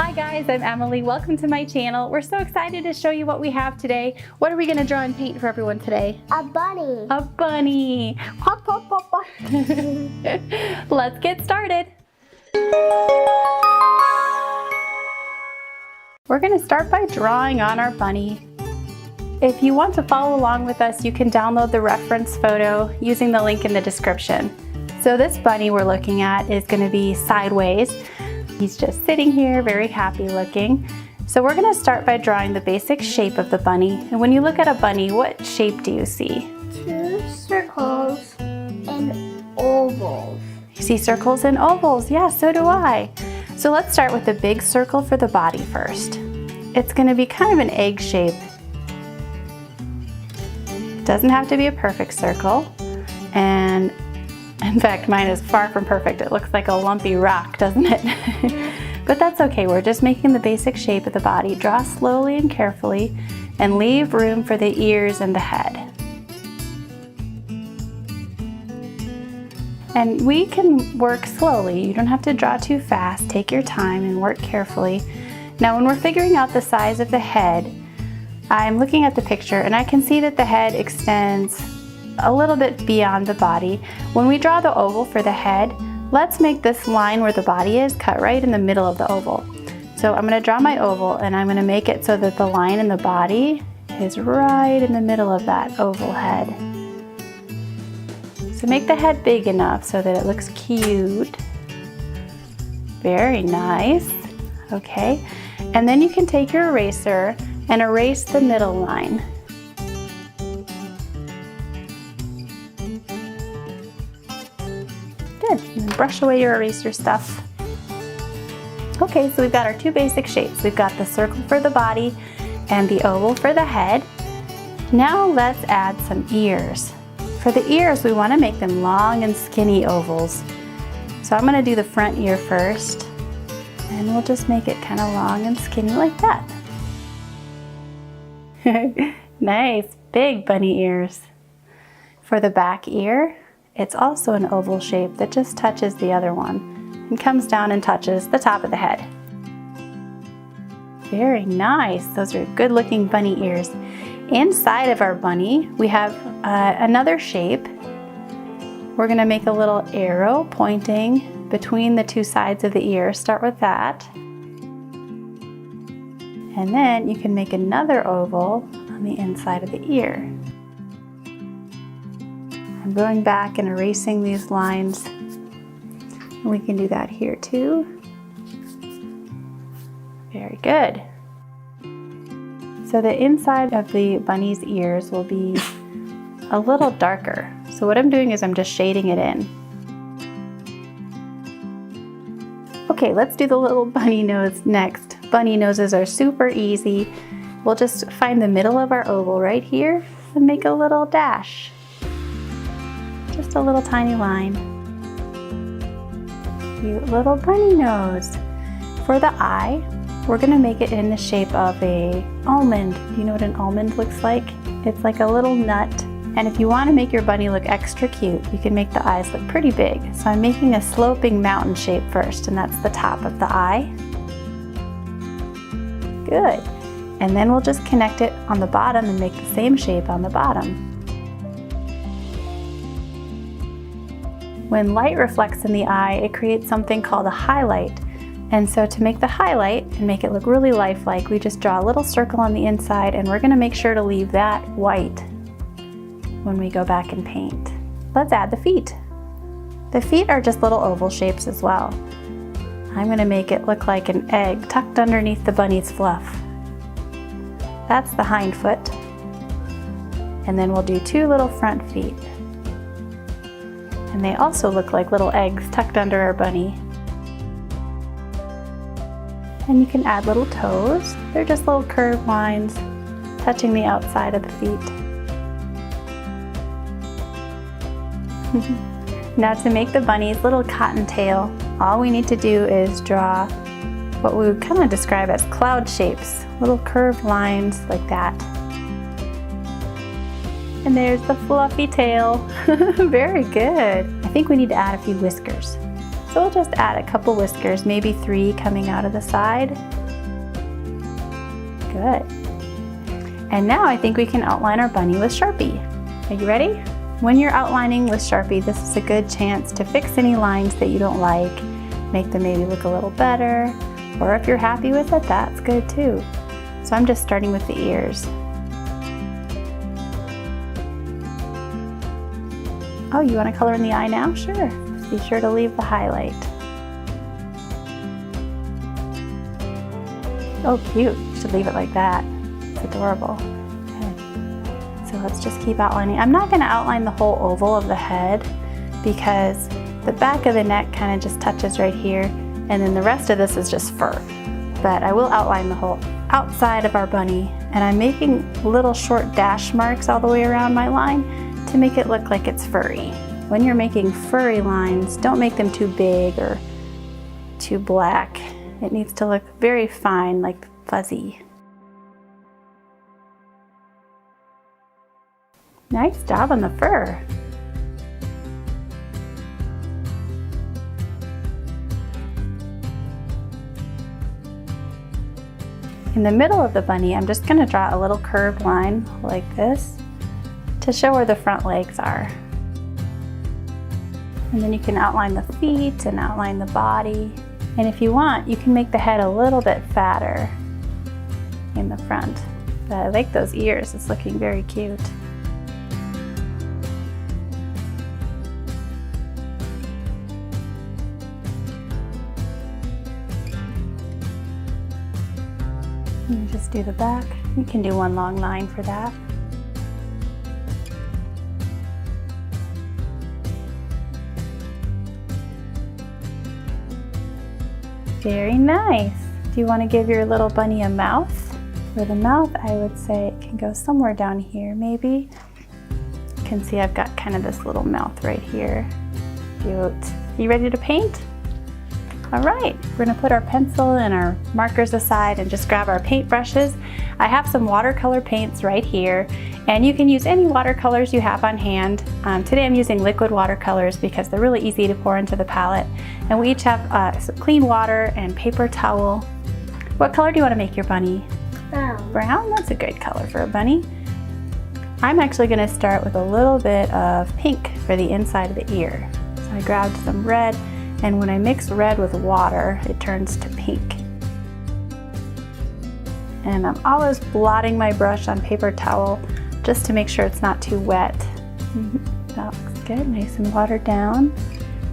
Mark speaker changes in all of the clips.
Speaker 1: Hi guys, I'm Emily. Welcome to my channel. We're so excited to show you what we have today. What are we going to draw and paint for everyone today?
Speaker 2: A bunny.
Speaker 1: A bunny. Hop, hop, hop, hop. Let's get started. We're going to start by drawing on our bunny. If you want to follow along with us, you can download the reference photo using the link in the description. So this bunny we're looking at is going to be sideways. He's just sitting here, very happy looking. So we're going to start by drawing the basic shape of the bunny. And when you look at a bunny, what shape do you see?
Speaker 2: Two circles and ovals.
Speaker 1: You see circles and ovals. Yeah, so do I. So let's start with the big circle for the body first. It's going to be kind of an egg shape. It doesn't have to be a perfect circle. And in fact, mine is far from perfect. It looks like a lumpy rock, doesn't it? But that's okay. We're just making the basic shape of the body. Draw slowly and carefully and leave room for the ears and the head. And we can work slowly. You don't have to draw too fast. Take your time and work carefully. Now, when we're figuring out the size of the head, I'm looking at the picture and I can see that the head extends a little bit beyond the body. When we draw the oval for the head, let's make this line where the body is cut right in the middle of the oval. So I'm going to draw my oval and I'm going to make it so that the line in the body is right in the middle of that oval head. So make the head big enough so that it looks cute. Very nice. Okay, and then you can take your eraser and erase the middle line. Good, and then brush away your eraser stuff. Okay, so we've got our two basic shapes. We've got the circle for the body and the oval for the head. Now let's add some ears. For the ears, we want to make them long and skinny ovals. So I'm going to do the front ear first, and we'll just make it kind of long and skinny like that. Nice, big bunny ears. For the back ear, it's also an oval shape that just touches the other one and comes down and touches the top of the head. Very nice. Those are good looking bunny ears. Inside of our bunny, we have another shape. We're going to make a little arrow pointing between the two sides of the ear. Start with that. And then you can make another oval on the inside of the ear. I'm going back and erasing these lines. And we can do that here too. Very good. So the inside of the bunny's ears will be a little darker. So what I'm doing is I'm just shading it in. Okay, let's do the little bunny nose next. Bunny noses are super easy. We'll just find the middle of our oval right here and make a little dash. Just a little tiny line. Cute little bunny nose. For the eye, we're going to make it in the shape of an almond. Do you know what an almond looks like? It's like a little nut. And if you want to make your bunny look extra cute, you can make the eyes look pretty big. So I'm making a sloping mountain shape first, and that's the top of the eye. Good. And then we'll just connect it on the bottom and make the same shape on the bottom. When light reflects in the eye, it creates something called a highlight. And so to make the highlight and make it look really lifelike, we just draw a little circle on the inside, and we're going to make sure to leave that white when we go back and paint. Let's add the feet. The feet are just little oval shapes as well. I'm going to make it look like an egg tucked underneath the bunny's fluff. That's the hind foot. And then we'll do two little front feet. And they also look like little eggs tucked under our bunny. And you can add little toes. They're just little curved lines touching the outside of the feet. Now to make the bunny's little cotton tail, all we need to do is draw what we would kind of describe as cloud shapes, little curved lines like that. And there's the fluffy tail. Very good. I think we need to add a few whiskers. So we'll just add a couple whiskers, maybe 3 coming out of the side. Good. And now I think we can outline our bunny with Sharpie. Are you ready? When you're outlining with Sharpie, this is a good chance to fix any lines that you don't like, make them maybe look a little better, or if you're happy with it, that's good too. So I'm just starting with the ears. Oh, you want to color in the eye now? Sure. Just be sure to leave the highlight. Oh, cute. You should leave it like that. It's adorable. Okay. So let's just keep outlining. I'm not going to outline the whole oval of the head because the back of the neck kind of just touches right here, and then the rest of this is just fur. But I will outline the whole outside of our bunny, and I'm making little short dash marks all the way around my line to make it look like it's furry. When you're making furry lines, don't make them too big or too black. It needs to look very fine, like fuzzy. Nice job on the fur. In the middle of the bunny, I'm just going to draw a little curved line like this to show where the front legs are. And then you can outline the feet and outline the body. And if you want, you can make the head a little bit fatter in the front. But I like those ears, it's looking very cute. And just do the back. You can do one long line for that. Very nice. Do you want to give your little bunny a mouth? For the mouth, I would say it can go somewhere down here, maybe. You can see I've got kind of this little mouth right here. Cute. You ready to paint? All right, we're gonna put our pencil and our markers aside and just grab our paint brushes. I have some watercolor paints right here, and you can use any watercolors you have on hand. Today I'm using liquid watercolors because they're really easy to pour into the palette. And we each have some clean water and paper towel. What color do you want to make your bunny?
Speaker 2: Brown.
Speaker 1: Brown? That's a good color for a bunny. I'm actually gonna start with a little bit of pink for the inside of the ear. So I grabbed some red, and when I mix red with water, it turns to pink. And I'm always blotting my brush on paper towel just to make sure it's not too wet. That looks good, nice and watered down.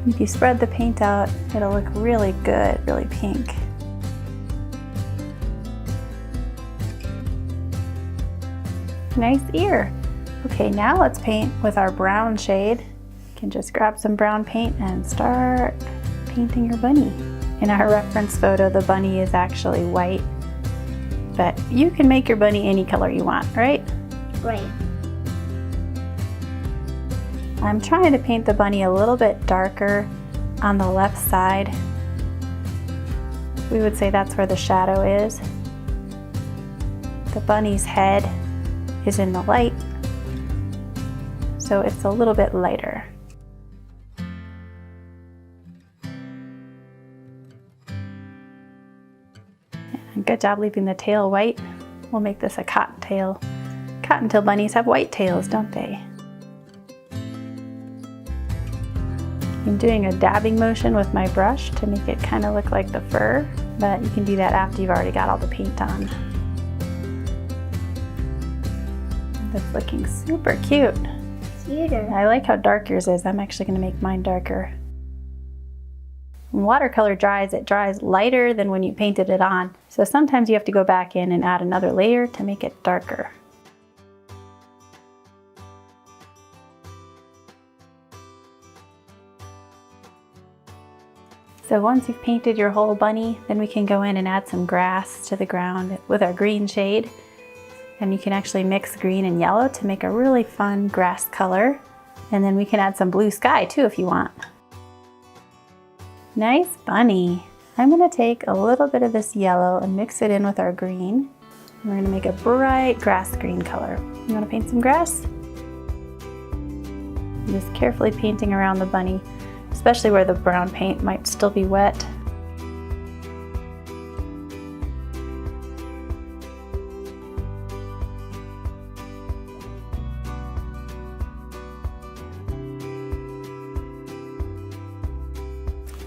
Speaker 1: If you spread the paint out, it'll look really good, really pink. Nice ear. Okay, now let's paint with our brown shade. You can just grab some brown paint and start painting your bunny. In our reference photo, the bunny is actually white, but you can make your bunny any color you want, right?
Speaker 2: Right.
Speaker 1: I'm trying to paint the bunny a little bit darker on the left side. We would say that's where the shadow is. The bunny's head is in the light, so it's a little bit lighter. And good job leaving the tail white. We'll make this a cottontail. Cottontail bunnies have white tails, don't they? I'm doing a dabbing motion with my brush to make it kind of look like the fur, but you can do that after you've already got all the paint on. That's looking super cute.
Speaker 2: Cuter.
Speaker 1: I like how dark yours is. I'm actually going to make mine darker. When watercolor dries, it dries lighter than when you painted it on. So sometimes you have to go back in and add another layer to make it darker. So once you've painted your whole bunny, then we can go in and add some grass to the ground with our green shade. And you can actually mix green and yellow to make a really fun grass color. And then we can add some blue sky too if you want. Nice bunny. I'm gonna take a little bit of this yellow and mix it in with our green. And we're gonna make a bright grass green color. You wanna paint some grass? I'm just carefully painting around the bunny especially where the brown paint might still be wet.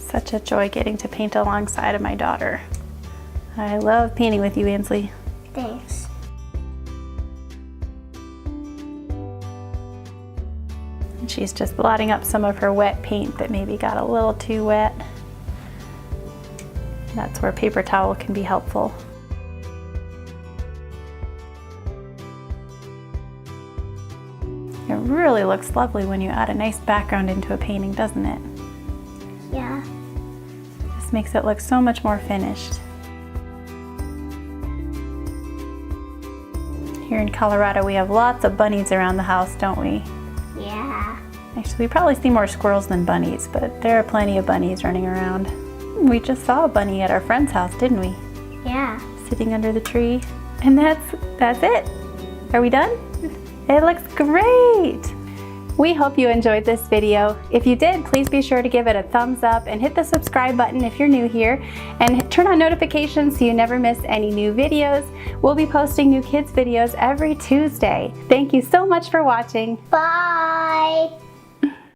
Speaker 1: Such a joy getting to paint alongside of my daughter. I love painting with you, Ansley.
Speaker 2: Thanks.
Speaker 1: And she's just blotting up some of her wet paint that maybe got a little too wet. That's where paper towel can be helpful. It really looks lovely when you add a nice background into a painting, doesn't it?
Speaker 2: Yeah.
Speaker 1: This makes it look so much more finished. Here in Colorado, we have lots of bunnies around the house, don't we?
Speaker 2: Yeah.
Speaker 1: Actually, we probably see more squirrels than bunnies, but there are plenty of bunnies running around. We just saw a bunny at our friend's house, didn't we?
Speaker 2: Yeah.
Speaker 1: Sitting under the tree. And that's it. Are we done? It looks great. We hope you enjoyed this video. If you did, please be sure to give it a thumbs up and hit the subscribe button if you're new here, and turn on notifications so you never miss any new videos. We'll be posting new kids videos every Tuesday. Thank you so much for watching.
Speaker 2: Bye.